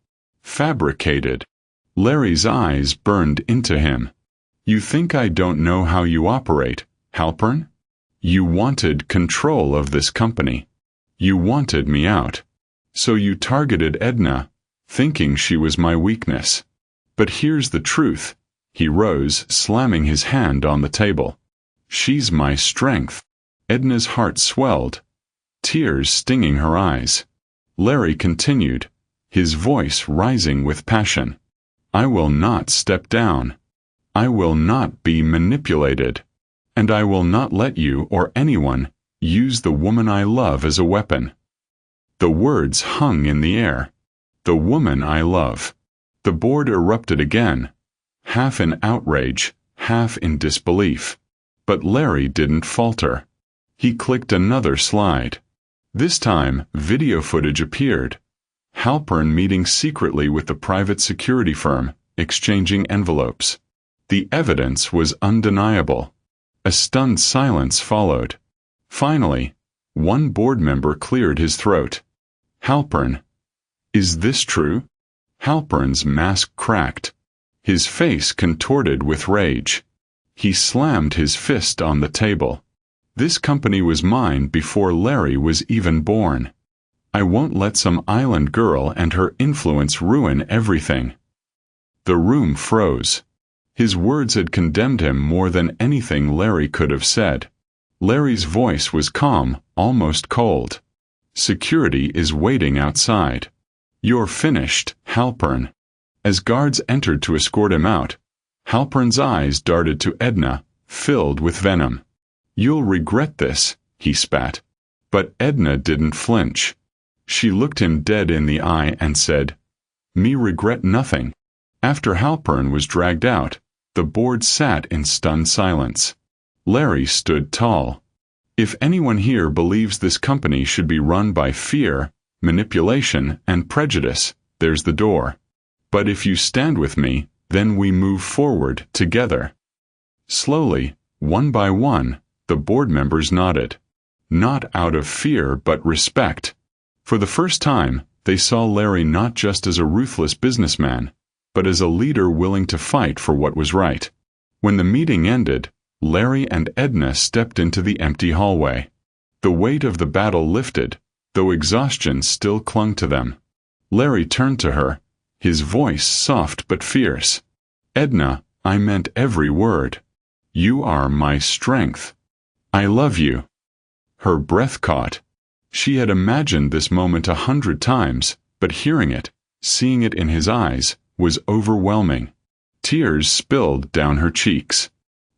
Fabricated. Larry's eyes burned into him. You think I don't know how you operate, Halpern? You wanted control of this company. You wanted me out. So you targeted Edna, thinking she was my weakness. But here's the truth. He rose, slamming his hand on the table. She's my strength. Edna's heart swelled, tears stinging her eyes. Larry continued, his voice rising with passion. I will not step down. I will not be manipulated. And I will not let you or anyone use the woman I love as a weapon. The words hung in the air. The woman I love. The board erupted again, half in outrage, half in disbelief. But Larry didn't falter. He clicked another slide. This time, video footage appeared. Halpern meeting secretly with the private security firm, exchanging envelopes. The evidence was undeniable. A stunned silence followed. Finally, one board member cleared his throat. Halpern. Is this true? Halpern's mask cracked. His face contorted with rage. He slammed his fist on the table. This company was mine before Larry was even born. I won't let some island girl and her influence ruin everything. The room froze. His words had condemned him more than anything Larry could have said. Larry's voice was calm, almost cold. Security is waiting outside. You're finished, Halpern. As guards entered to escort him out, Halpern's eyes darted to Edna, filled with venom. You'll regret this, he spat. But Edna didn't flinch. She looked him dead in the eye and said, Me regret nothing. After Halpern was dragged out, the board sat in stunned silence. Larry stood tall. If anyone here believes this company should be run by fear, manipulation, and prejudice, there's the door. But if you stand with me, then we move forward together. Slowly, one by one, the board members nodded. Not out of fear but respect. For the first time, they saw Larry not just as a ruthless businessman, but as a leader willing to fight for what was right. When the meeting ended, Larry and Edna stepped into the empty hallway. The weight of the battle lifted, though exhaustion still clung to them. Larry turned to her, his voice soft but fierce. "Edna, I meant every word. You are my strength. I love you." Her breath caught. She had imagined this moment 100 times, but hearing it, seeing it in his eyes, was overwhelming. Tears spilled down her cheeks.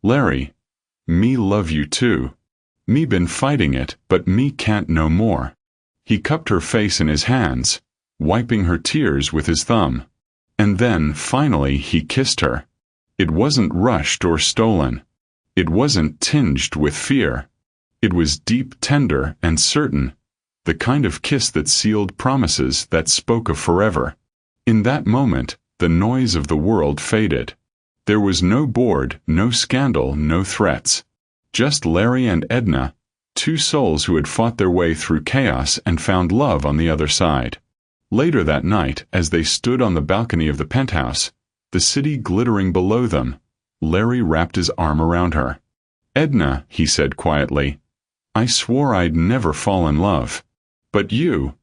"Larry, me love you too. Me been fighting it, but me can't no more." He cupped her face in his hands, wiping her tears with his thumb. And then, finally, he kissed her. It wasn't rushed or stolen. It wasn't tinged with fear. It was deep, tender, and certain, the kind of kiss that sealed promises that spoke of forever. In that moment, the noise of the world faded. There was no board, no scandal, no threats. Just Larry and Edna, two souls who had fought their way through chaos and found love on the other side. Later that night, as they stood on the balcony of the penthouse, the city glittering below them, Larry wrapped his arm around her. "Edna," he said quietly, "I swore I'd never fall in love. But you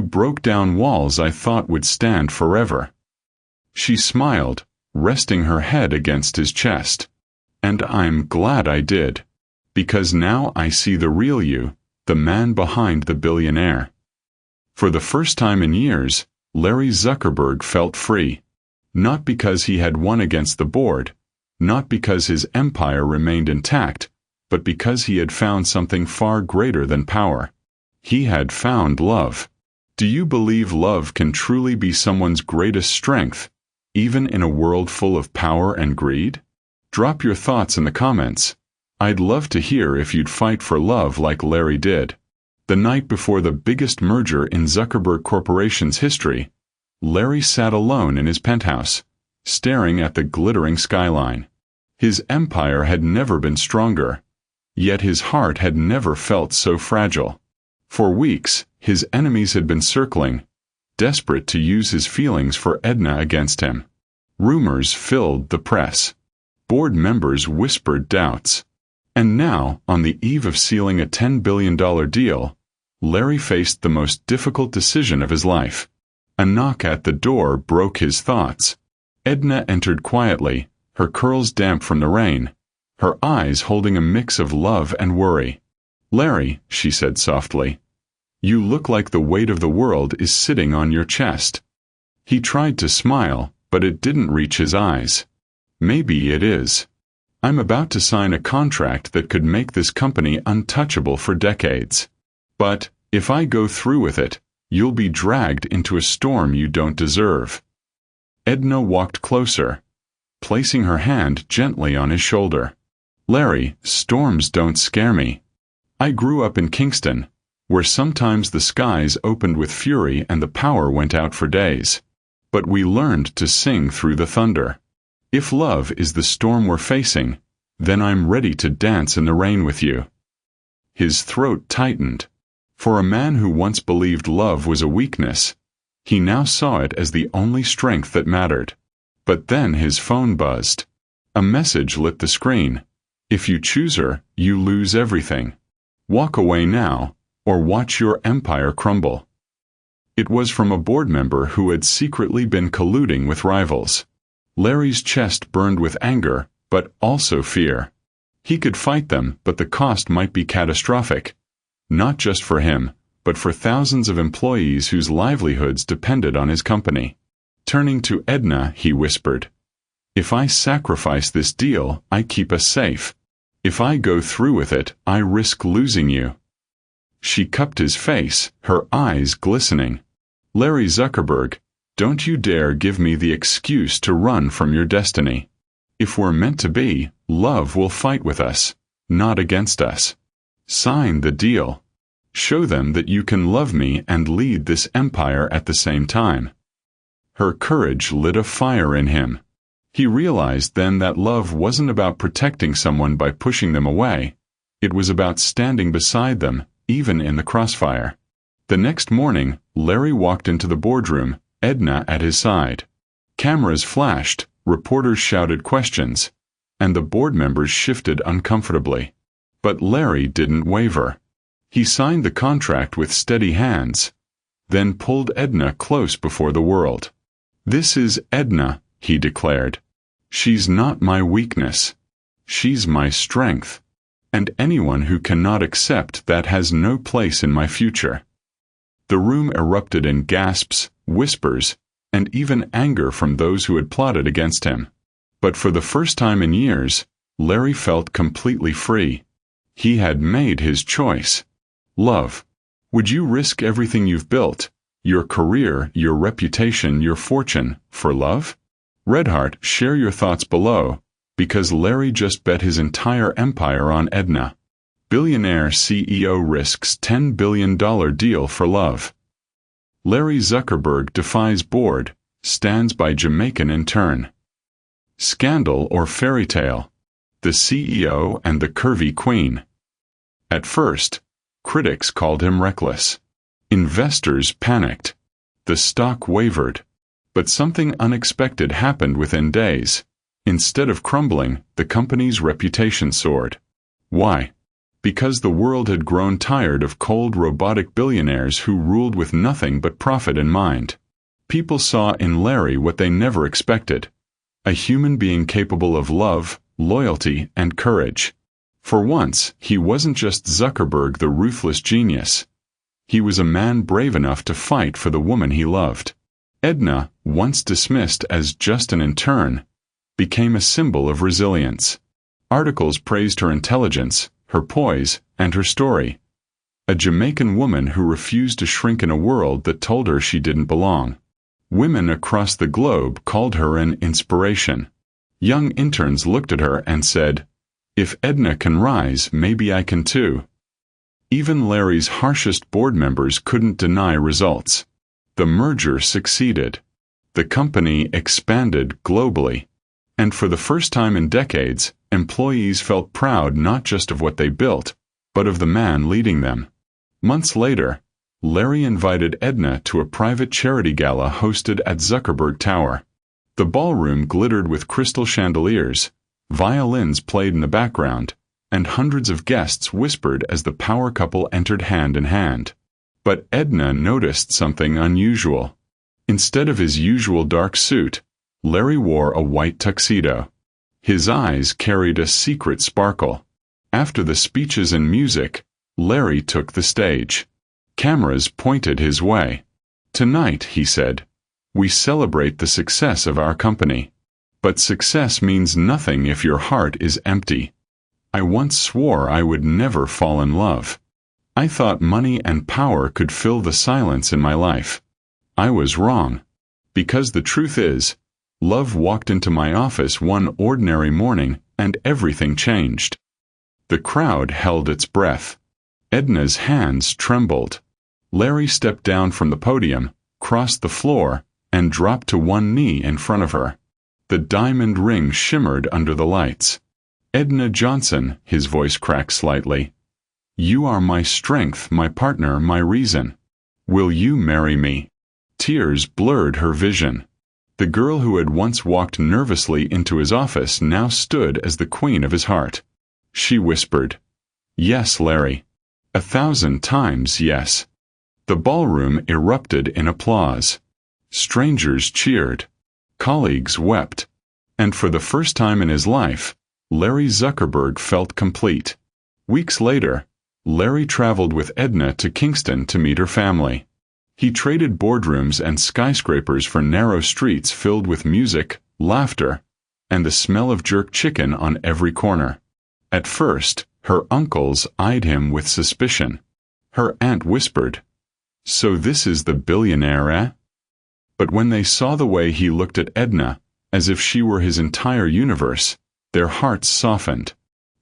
broke down walls I thought would stand forever." She smiled, resting her head against his chest. "And I'm glad I did. Because now I see the real you, the man behind the billionaire." For the first time in years, Larry Zuckerberg felt free. Not because he had won against the board, not because his empire remained intact, but because he had found something far greater than power. He had found love. Do you believe love can truly be someone's greatest strength, even in a world full of power and greed? Drop your thoughts in the comments. I'd love to hear if you'd fight for love like Larry did. The night before the biggest merger in Zuckerberg Corporation's history, Larry sat alone in his penthouse, staring at the glittering skyline. His empire had never been stronger, yet his heart had never felt so fragile. For weeks, his enemies had been circling, desperate to use his feelings for Edna against him. Rumors filled the press. Board members whispered doubts. And now, on the eve of sealing a $10 billion deal, Larry faced the most difficult decision of his life. A knock at the door broke his thoughts. Edna entered quietly, her curls damp from the rain, her eyes holding a mix of love and worry. "Larry," she said softly, "you look like the weight of the world is sitting on your chest." He tried to smile, but it didn't reach his eyes. "Maybe it is. I'm about to sign a contract that could make this company untouchable for decades. But, if I go through with it, you'll be dragged into a storm you don't deserve." Edna walked closer, placing her hand gently on his shoulder. "Larry, storms don't scare me. I grew up in Kingston, where sometimes the skies opened with fury and the power went out for days. But we learned to sing through the thunder. If love is the storm we're facing, then I'm ready to dance in the rain with you." His throat tightened. For a man who once believed love was a weakness, he now saw it as the only strength that mattered. But then his phone buzzed. A message lit the screen. "If you choose her, you lose everything. Walk away now, or watch your empire crumble." It was from a board member who had secretly been colluding with rivals. Larry's chest burned with anger, but also fear. He could fight them, but the cost might be catastrophic. Not just for him, but for thousands of employees whose livelihoods depended on his company. Turning to Edna, he whispered, "If I sacrifice this deal, I keep us safe. If I go through with it, I risk losing you." She cupped his face, her eyes glistening. "Larry Zuckerberg, don't you dare give me the excuse to run from your destiny. If we're meant to be, love will fight with us, not against us. Sign the deal. Show them that you can love me and lead this empire at the same time." Her courage lit a fire in him. He realized then that love wasn't about protecting someone by pushing them away. It was about standing beside them, even in the crossfire. The next morning, Larry walked into the boardroom, Edna at his side. Cameras flashed, reporters shouted questions, and the board members shifted uncomfortably. But Larry didn't waver. He signed the contract with steady hands. then pulled Edna close before the world. "This is Edna," he declared. "She's not my weakness. She's my strength. And anyone who cannot accept that has no place in my future." The room erupted in gasps, whispers, and even anger from those who had plotted against him. But for the first time in years, Larry felt completely free. He had made his choice. Love. Would you risk everything you've built, your career, your reputation, your fortune, for love? Redheart, share your thoughts below, because Larry just bet his entire empire on Edna. Billionaire CEO risks $10 billion deal for love. Larry Zuckerberg defies board, stands by Jamaican intern. Scandal or fairy tale? The CEO and the curvy queen. At first, critics called him reckless. Investors panicked. The stock wavered. But something unexpected happened within days. Instead of crumbling, the company's reputation soared. Why? Because the world had grown tired of cold robotic billionaires who ruled with nothing but profit in mind. People saw in Larry what they never expected: a human being capable of love, loyalty, and courage. For once, he wasn't just Zuckerberg the ruthless genius. He was a man brave enough to fight for the woman he loved. Edna, once dismissed as just an intern, became a symbol of resilience. Articles praised her intelligence, her poise, and her story. A Jamaican woman who refused to shrink in a world that told her she didn't belong. Women across the globe called her an inspiration. Young interns looked at her and said, "If Edna can rise, maybe I can too." Even Larry's harshest board members couldn't deny results. The merger succeeded. The company expanded globally. And for the first time in decades, employees felt proud not just of what they built, but of the man leading them. Months later, Larry invited Edna to a private charity gala hosted at Zuckerberg Tower. The ballroom glittered with crystal chandeliers, violins played in the background, and hundreds of guests whispered as the power couple entered hand in hand. But Edna noticed something unusual. Instead of his usual dark suit, Larry wore a white tuxedo. His eyes carried a secret sparkle. After the speeches and music, Larry took the stage. Cameras pointed his way. "Tonight," he said, "we celebrate the success of our company. But success means nothing if your heart is empty. I once swore I would never fall in love. I thought money and power could fill the silence in my life. I was wrong. Because the truth is, love walked into my office one ordinary morning and everything changed." The crowd held its breath. Edna's hands trembled. Larry stepped down from the podium, crossed the floor, and dropped to one knee in front of her. The diamond ring shimmered under the lights. "Edna Johnson," his voice cracked slightly. "You are my strength, my partner, my reason. Will you marry me?" Tears blurred her vision. The girl who had once walked nervously into his office now stood as the queen of his heart. She whispered, "Yes, Larry. 1,000 times yes." The ballroom erupted in applause. Strangers cheered. Colleagues wept. And for the first time in his life, Larry Zuckerberg felt complete. Weeks later, Larry traveled with Edna to Kingston to meet her family. He traded boardrooms and skyscrapers for narrow streets filled with music, laughter, and the smell of jerk chicken on every corner. At first, her uncles eyed him with suspicion. Her aunt whispered, "So this is the billionaire, eh?" But when they saw the way he looked at Edna, as if she were his entire universe, their hearts softened.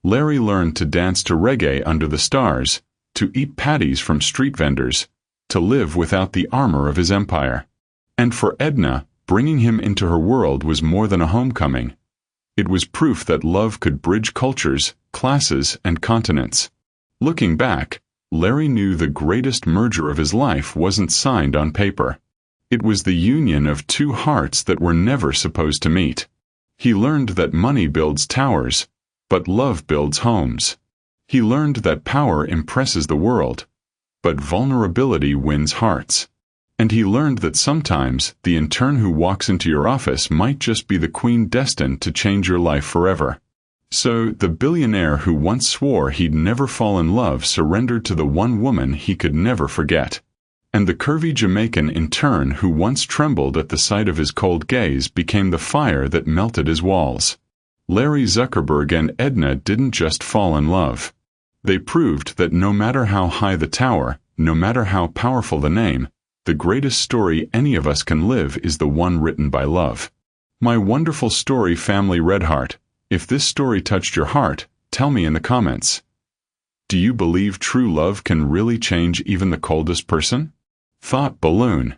Larry learned to dance to reggae under the stars, to eat patties from street vendors, to live without the armor of his empire. And for Edna, bringing him into her world was more than a homecoming. It was proof that love could bridge cultures, classes, and continents. Looking back, Larry knew the greatest merger of his life wasn't signed on paper. It was the union of two hearts that were never supposed to meet. He learned that money builds towers, but love builds homes. He learned that power impresses the world, but vulnerability wins hearts. And he learned that sometimes the intern who walks into your office might just be the queen destined to change your life forever. So, the billionaire who once swore he'd never fall in love surrendered to the one woman he could never forget. And the curvy Jamaican intern who once trembled at the sight of his cold gaze became the fire that melted his walls. Larry Zuckerberg and Edna didn't just fall in love. They proved that no matter how high the tower, no matter how powerful the name, the greatest story any of us can live is the one written by love. My wonderful story, family Redheart. If this story touched your heart, tell me in the comments. Do you believe true love can really change even the coldest person? Thought balloon.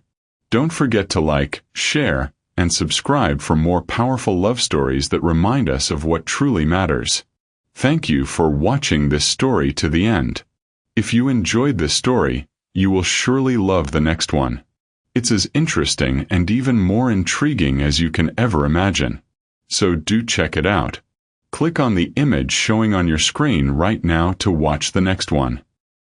Don't forget to like, share, and subscribe for more powerful love stories that remind us of what truly matters. Thank you for watching this story to the end. If you enjoyed this story, you will surely love the next one. It's as interesting and even more intriguing as you can ever imagine. So do check it out. Click on the image showing on your screen right now to watch the next one.